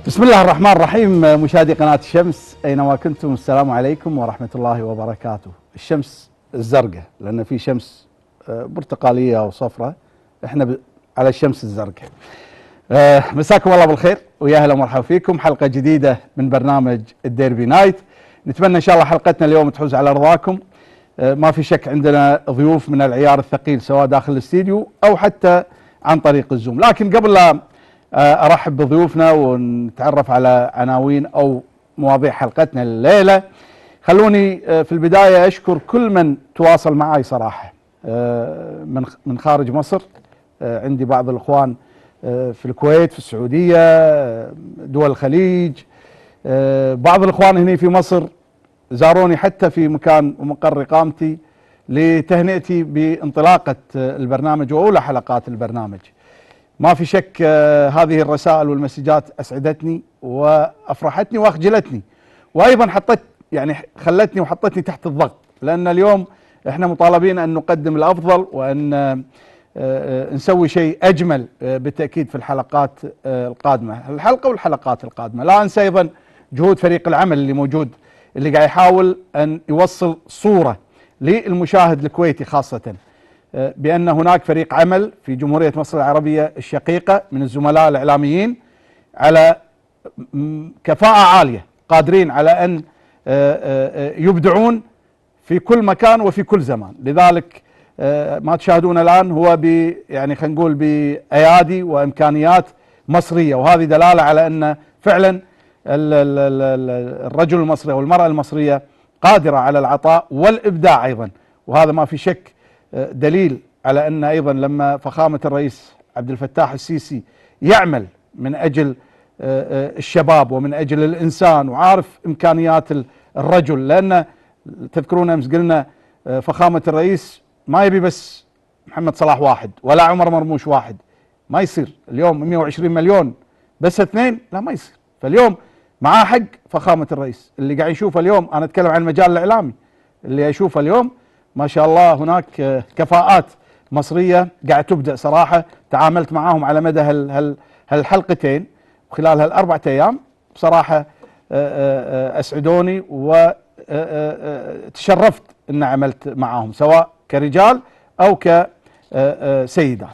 بسم الله الرحمن الرحيم. مشاهدي قناة الشمس أينما كنتم، السلام عليكم ورحمة الله وبركاته. الشمس الزرقاء، لأن في شمس برتقالية أو صفراء، احنا على الشمس الزرقاء. مساكم الله بالخير ويا اهلا ومرحبا فيكم، حلقة جديدة من برنامج الديربي نايت. نتمنى إن شاء الله حلقتنا اليوم تحوز على رضاكم. ما في شك عندنا ضيوف من العيار الثقيل، سواء داخل الاستديو أو حتى عن طريق الزوم. لكن قبل لا ارحب بضيوفنا ونتعرف على عناوين او مواضيع حلقتنا الليله، خلوني في البدايه اشكر كل من تواصل معي صراحه من خارج مصر. عندي بعض الاخوان في الكويت، في السعوديه، دول الخليج. بعض الاخوان هنا في مصر زاروني حتى في مكان ومقر اقامتي لتهنئتي بانطلاقه البرنامج واولى حلقات البرنامج. ما في شك هذه الرسائل والمسجات اسعدتني وافرحتني واخجلتني، وايضا خلتني وحطتني تحت الضغط، لان اليوم احنا مطالبين ان نقدم الافضل وان نسوي شيء اجمل بالتاكيد في الحلقات القادمه، الحلقه والحلقات القادمه. لا انسى ايضا جهود فريق العمل اللي موجود، اللي قاعد يحاول ان يوصل صوره للمشاهد الكويتي خاصه بأن هناك فريق عمل في جمهورية مصر العربية الشقيقة من الزملاء الإعلاميين على كفاءة عالية، قادرين على أن يبدعون في كل مكان وفي كل زمان. لذلك ما تشاهدون الآن هو خلينا نقول بأيادي وإمكانيات مصرية، وهذه دلالة على أن فعلا الرجل المصري أو المرأة المصرية قادرة على العطاء والإبداع أيضا، وهذا ما في شك دليل على أن أيضا لما فخامة الرئيس عبد الفتاح السيسي يعمل من أجل الشباب ومن أجل الإنسان وعارف إمكانيات الرجل، لأن تذكرون أمس قلنا فخامة الرئيس ما يبي بس محمد صلاح واحد ولا عمر مرموش واحد، ما يصير. اليوم 120 مليون بس اثنين، لا ما يصير. فاليوم معاه حق فخامة الرئيس. اللي قاعد يشوفه اليوم، أنا أتكلم عن المجال الإعلامي، اللي أشوفه اليوم ما شاء الله هناك كفاءات مصرية قاعد تبدأ صراحة. تعاملت معاهم على مدى هالحلقتين وخلال هالأربعة أيام، بصراحة أسعدوني وتشرفت أن عملت معاهم، سواء كرجال أو كسيدات.